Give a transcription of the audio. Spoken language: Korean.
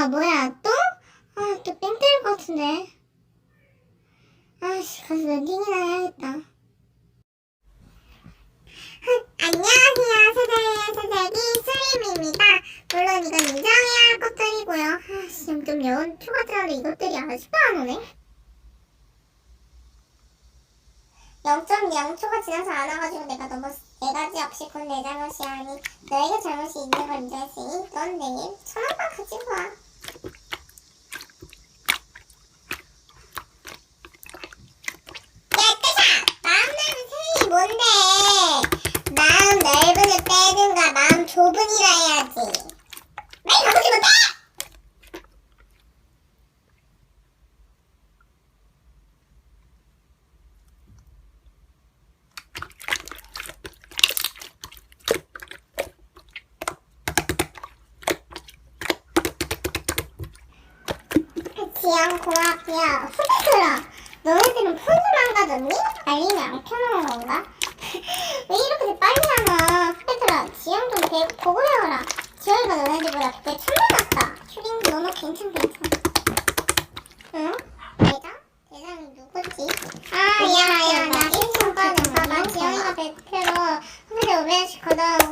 뭐야, 또? 또 뺑 때릴 것 같은데. 가서 런닝이나 해야겠다. 안녕하세요. 세상의 수림입니다. 물론 이건 인정해야 할 것들이고요. 지금 좀 여운 추가 들었는데 이것들이 아직도 안 오네. 0.0초가 지나서 안 와가지고 내가 너무 네 가지 없이 곧 내 잘못이 아니 너에게 잘못이 있는 걸 인정했으니 넌 내일 1,000원만 가지고 와. 야, 뜨샤! 마음 넓은 세이 뭔데? 마음 넓은을 빼든가 마음 좁은이라 해야지. 왜 가보지 못해? 지영 고맙고요. 후배들아, 너네들은 폰을 망가졌니? 알림이 안 켜놓은 건가? 왜 이렇게 빨리 하나? 후배들아, 지영 좀 보고 해라. 지영이가 너네들보다 100배 천만났다. 슈링 너무 괜찮. 응? 대장이 누구지? 야, 나 1천 빠는 봐봐. 지영이가 100배로 후배들 500원씩 걷어가고